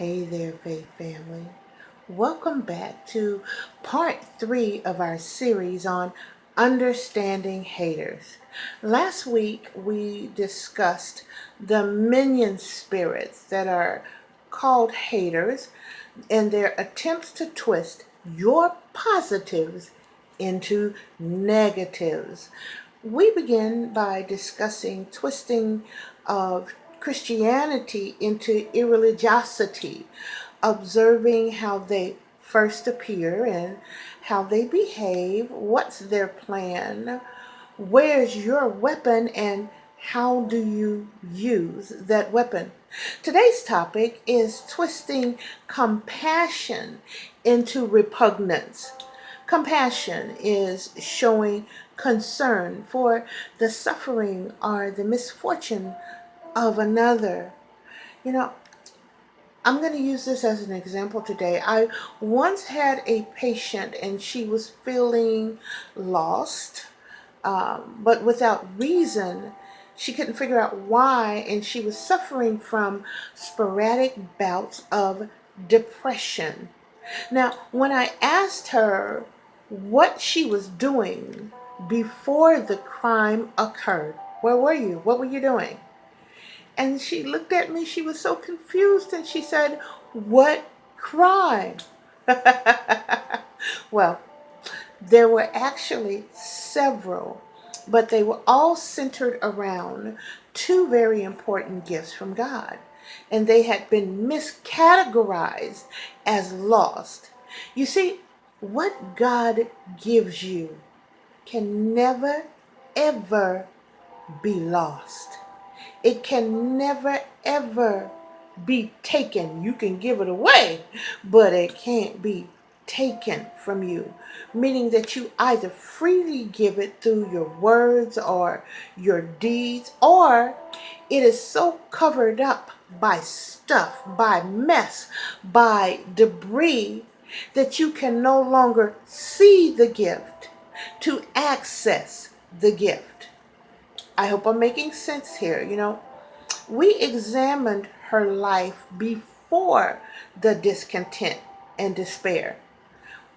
Hey there, Faith family. Welcome back to part 3 of our series on understanding haters. Last week we discussed the minion spirits that are called haters and their attempts to twist your positives into negatives. We begin by discussing twisting of Christianity into irreligiosity, observing how they first appear and how they behave, what's their plan, where's your weapon, and how do you use that weapon. Today's topic is twisting compassion into repugnance. Compassion is showing concern for the suffering or the misfortune of another. You know, I'm going to use this as an example today. I once had a patient and she was feeling lost, but without reason. She couldn't figure out why, and she was suffering from sporadic bouts of depression. Now, when I asked her what she was doing before the crime occurred, where were you? What were you doing? And she looked at me, she was so confused, and she said, "What crime?" Well, there were actually several, but they were all centered around two very important gifts from God. And they had been miscategorized as lost. You see, what God gives you can never, ever be lost. It can never, ever be taken. You can give it away, but it can't be taken from you. Meaning that you either freely give it through your words or your deeds, or it is so covered up by stuff, by mess, by debris, that you can no longer see the gift to access the gift. I hope I'm making sense here. We examined her life before the discontent and despair.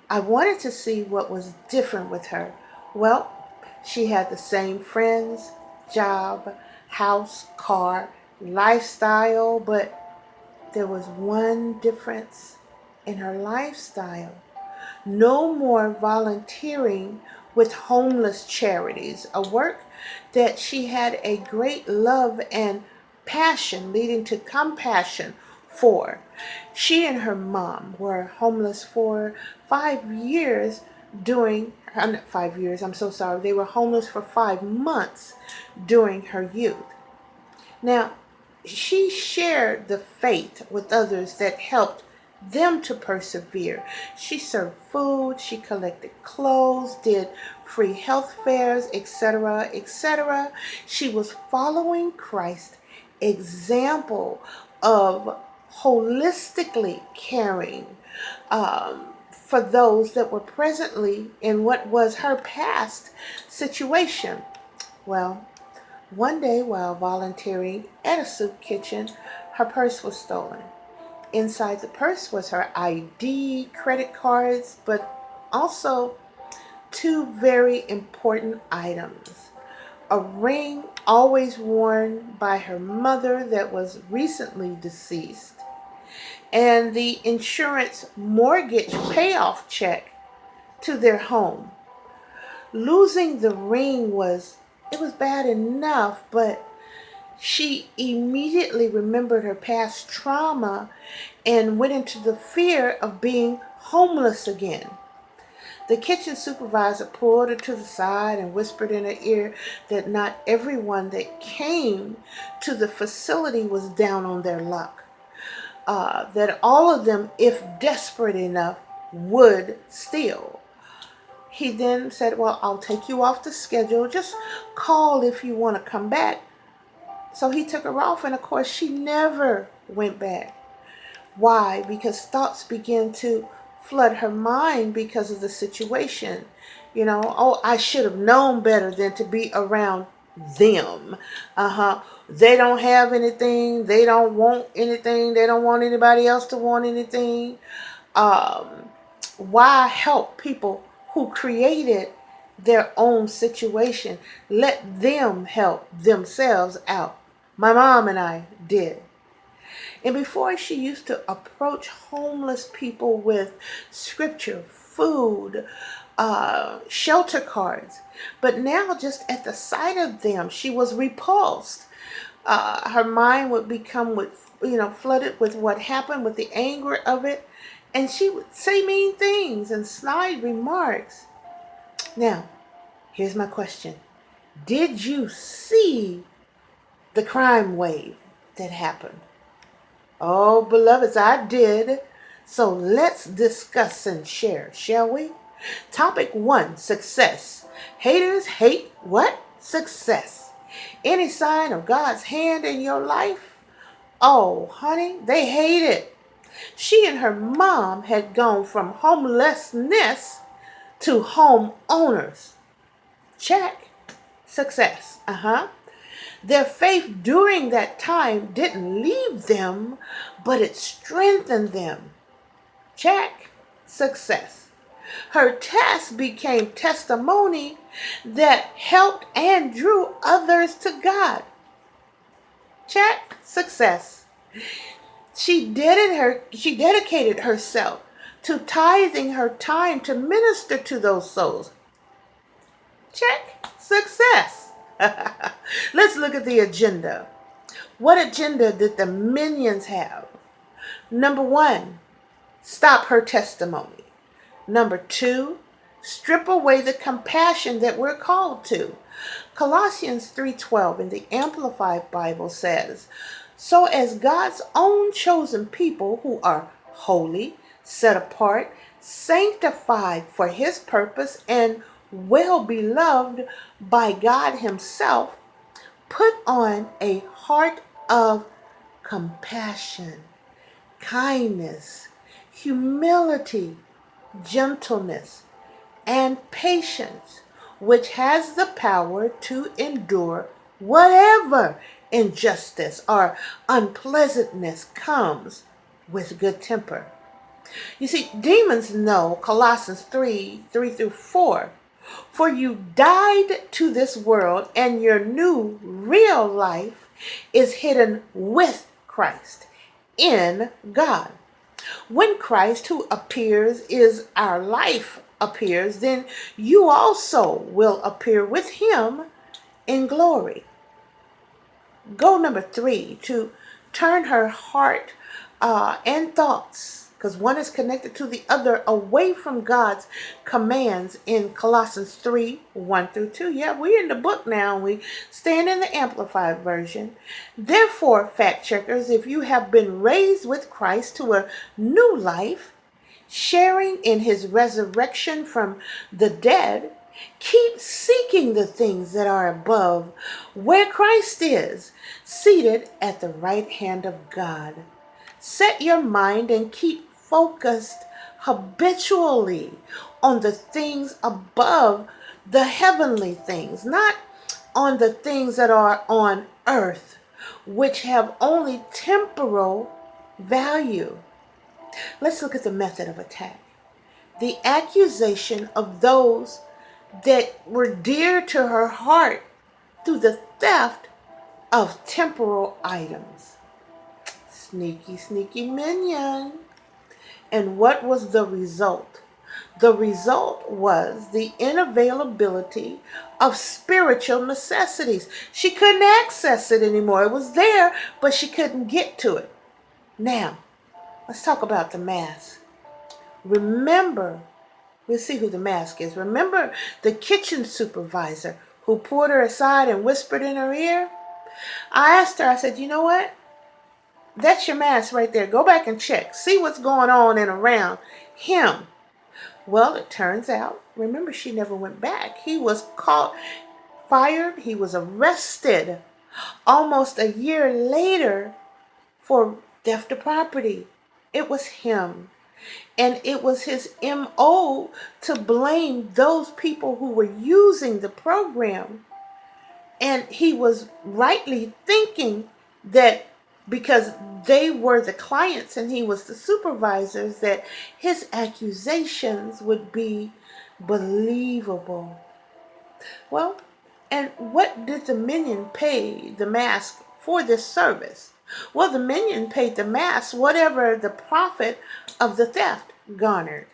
I wanted to see what was different with her. Well, she had the same friends, job, house, car, lifestyle, but there was one difference in her lifestyle. No more volunteering with homeless charities, a work that she had a great love and passion leading to compassion for. She and her mom were homeless for 5 years not 5 years, I'm so sorry. They were homeless for 5 months during her youth. Now, she shared the faith with others that helped them to persevere. She served food, she collected clothes, did free health fairs, etc., etc. She was following Christ's example of holistically caring for those that were presently in what was her past situation. Well, one day while volunteering at a soup kitchen, her purse was stolen. Inside the purse was her ID, credit cards, but also two very important items. A ring always worn by her mother that was recently deceased, and the insurance mortgage payoff check to their home. Losing the ring was bad enough, but she immediately remembered her past trauma and went into the fear of being homeless again. The kitchen supervisor pulled her to the side and whispered in her ear that not everyone that came to the facility was down on their luck. That all of them, if desperate enough, would steal. He then said, "Well, I'll take you off the schedule. Just call if you want to come back." So he took her off, and of course, she never went back. Why? Because thoughts began to flood her mind because of the situation. Oh, I should have known better than to be around them. They don't have anything. They don't want anything. They don't want anybody else to want anything. Um, why help people who created their own situation? Let them help themselves out. My mom and I did. And before, she used to approach homeless people with scripture, food, shelter cards. But now, just at the sight of them, she was repulsed. Her mind would become flooded with what happened, with the anger of it, and she would say mean things and snide remarks. Now, here's my question: did you see the crime wave that happened? Oh, beloveds, I did. So let's discuss and share, shall we? Topic 1, success. Haters hate what? Success. Any sign of God's hand in your life? Oh, honey, they hate it. She and her mom had gone from homelessness to home owners. Check. Success. Their faith during that time didn't leave them, but it strengthened them. Check. Success. Her test became testimony that helped and drew others to God. Check. Success. She dedicated herself to tithing her time to minister to those souls. Check. Success. Let's look at the agenda. What agenda did the minions have? Number 1, stop her testimony. Number 2, strip away the compassion that we're called to. Colossians 3:12 in the Amplified Bible says, so as God's own chosen people who are holy, set apart, sanctified for his purpose, and well beloved by God himself, put on a heart of compassion, kindness, humility, gentleness, and patience, which has the power to endure whatever injustice or unpleasantness comes with good temper. You see, demons know Colossians 3:3-4. For you died to this world, and your new real life is hidden with Christ in God. When Christ, who appears, is our life, appears, then you also will appear with him in glory. Goal number 3, to turn her heart and thoughts, because one is connected to the other, away from God's commands in Colossians 3:1-2. Yeah, we're in the book now. We stand in the Amplified Version. Therefore, fact checkers, if you have been raised with Christ to a new life, sharing in his resurrection from the dead, keep seeking the things that are above, where Christ is, seated at the right hand of God. Set your mind and keep focused habitually on the things above, the heavenly things, not on the things that are on earth, which have only temporal value. Let's look at the method of attack. The accusation of those that were dear to her heart through the theft of temporal items. Sneaky, sneaky minion. And what was the result? The result was the unavailability of spiritual necessities. She couldn't access it anymore. It was there, but she couldn't get to it. Now, let's talk about the mask. Remember, we'll see who the mask is. Remember the kitchen supervisor who pulled her aside and whispered in her ear? I asked her, I said, you know what? That's your mask right there. Go back and check. See what's going on and around him. Well, it turns out, remember, she never went back. He was caught, fired. He was arrested almost a year later for theft of property. It was him. And it was his MO to blame those people who were using the program And he was rightly thinking that because they were the clients and he was the supervisors, that his accusations would be believable. Well, and what did the minion pay the mask for this service? Well, the minion paid the mask whatever the profit of the theft garnered.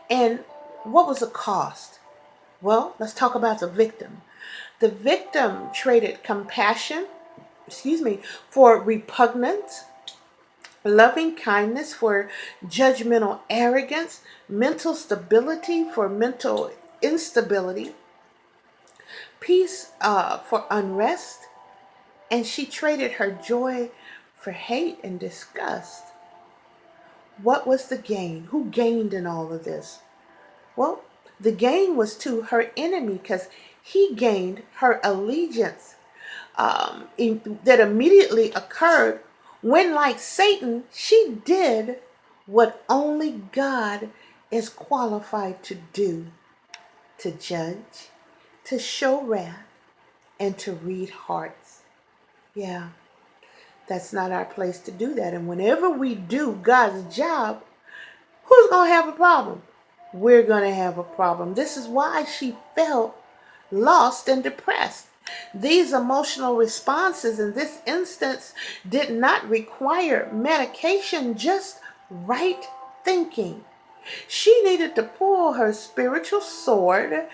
And what was the cost? Well, let's talk about the victim. The victim traded compassion, for repugnance, loving kindness for judgmental arrogance, mental stability for mental instability, peace for unrest, and she traded her joy for hate and disgust. What was the gain? Who gained in all of this? Well, the gain was to her enemy because he gained her allegiance that immediately occurred when, like Satan, she did what only God is qualified to do: to judge, to show wrath, and to read hearts. Yeah, that's not our place to do that. And whenever we do God's job, who's going to have a problem? We're going to have a problem. This is why she felt lost and depressed. These emotional responses in this instance did not require medication, just right thinking. She needed to pull her spiritual sword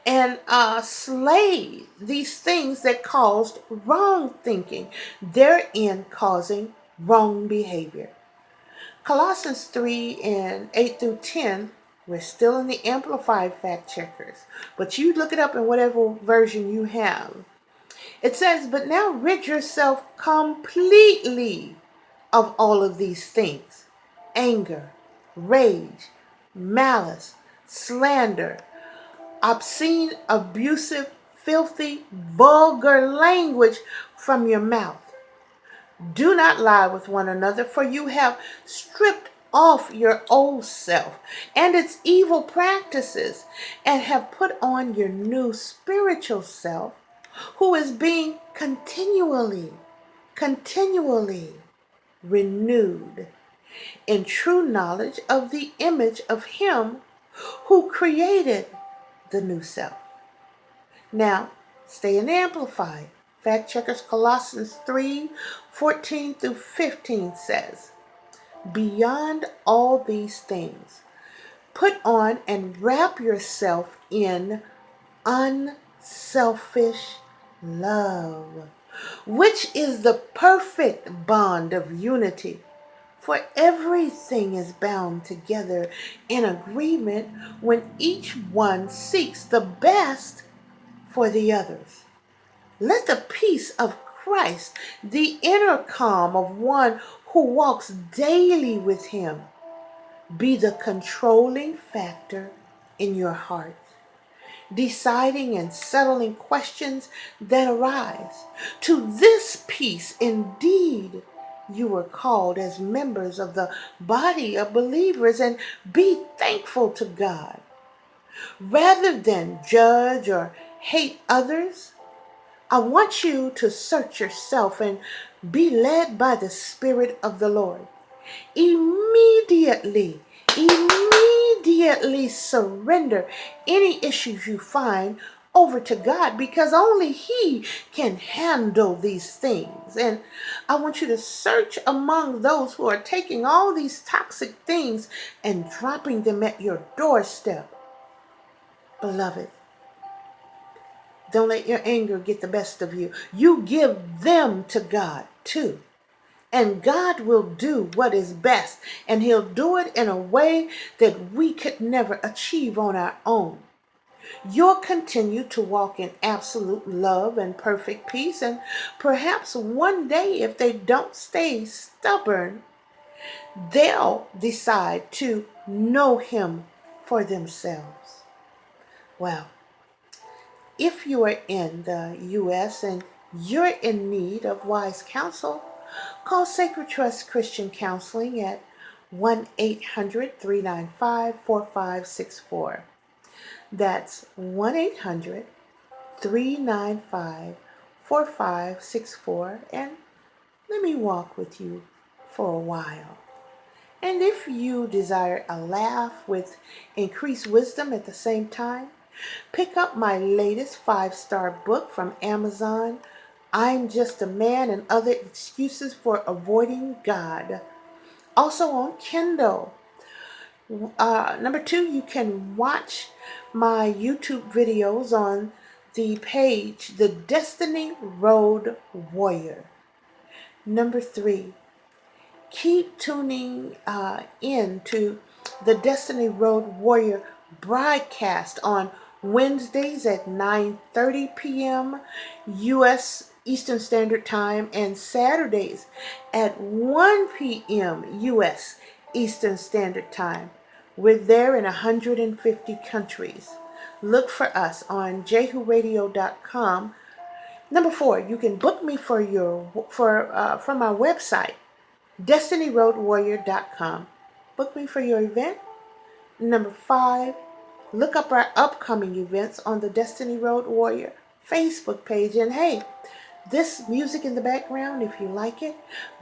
and slay these things that caused wrong thinking, therein causing wrong behavior. Colossians 3 and 8 through 10, we're still in the Amplified Fact Checkers, but you look it up in whatever version you have. It says, but now rid yourself completely of all of these things: anger, rage, malice, slander, obscene, abusive, filthy, vulgar language from your mouth. Do not lie with one another, for you have stripped off your old self and its evil practices and have put on your new spiritual self, who is being continually renewed in true knowledge of the image of him who created the new self. Now, stay in Amplified. Fact Checkers Colossians 3:14 through 15 says, beyond all these things, put on and wrap yourself in unselfish love, which is the perfect bond of unity. For everything is bound together in agreement when each one seeks the best for the others. Let the peace of Christ, the inner calm of one who walks daily with him, be the controlling factor in your heart, deciding and settling questions that arise. To this peace, indeed, you were called as members of the body of believers, and be thankful to God. Rather than judge or hate others, I want you to search yourself and be led by the Spirit of the Lord. Immediately surrender any issues you find over to God, because only He can handle these things. And I want you to search among those who are taking all these toxic things and dropping them at your doorstep. Beloved, don't let your anger get the best of you. You give them to God too. And God will do what is best. And He'll do it in a way that we could never achieve on our own. You'll continue to walk in absolute love and perfect peace. And perhaps one day, if they don't stay stubborn, they'll decide to know Him for themselves. Well, if you are in the U.S. and you're in need of wise counsel, call Sacred Trust Christian Counseling at 1-800-395-4564. That's 1-800 395-4564, and let me walk with you for a while. And if you desire a laugh with increased wisdom at the same time, pick up my latest 5-star book from Amazon, I'm Just a Man and Other Excuses for Avoiding God. Also on Kindle. Number 2, you can watch my YouTube videos on the page The Destiny Road Warrior. Number 3, keep tuning in to the Destiny Road Warrior broadcast on Wednesdays at 9:30 p.m. U.S. Eastern Standard Time and Saturdays at 1 p.m. U.S. Eastern Standard Time. We're there in 150 countries. Look for us on jehuradio.com. Number 4, you can book me from our website, DestinyRoadWarrior.com. Book me for your event. Number 5, look up our upcoming events on the Destiny Road Warrior Facebook page. And hey, this music in the background, if you like it,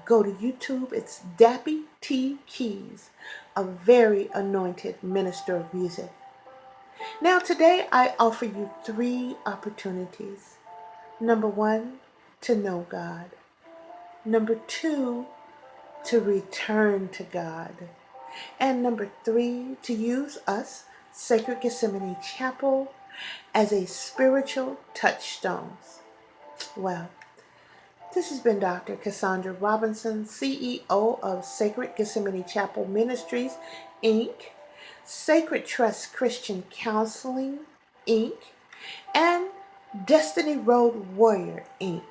go to YouTube. It's Dappy T. Keys, a very anointed minister of music. Now today I offer you 3 opportunities. Number 1, to know God. Number 2, to return to God. And number 3, to use us, Sacred Gethsemane Chapel, as a spiritual touchstone. Well, this has been Dr. Cassandra Robinson, CEO of Sacred Gethsemane Chapel Ministries, Inc., Sacred Trust Christian Counseling, Inc., and Destiny Road Warrior, Inc.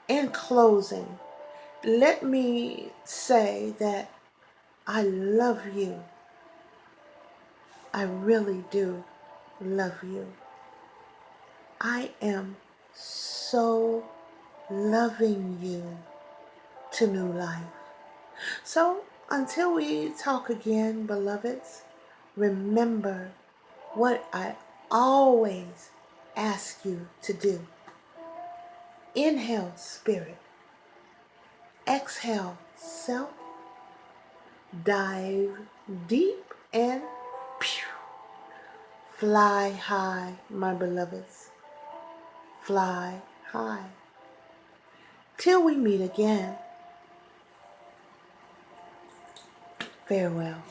In closing, let me say that I love you. I really do love you. I am so loving you to new life. So until we talk again, beloveds, remember what I always ask you to do. Inhale, spirit. Exhale, self. Dive deep and fly high, my beloveds. Fly high. Till we meet again. Farewell.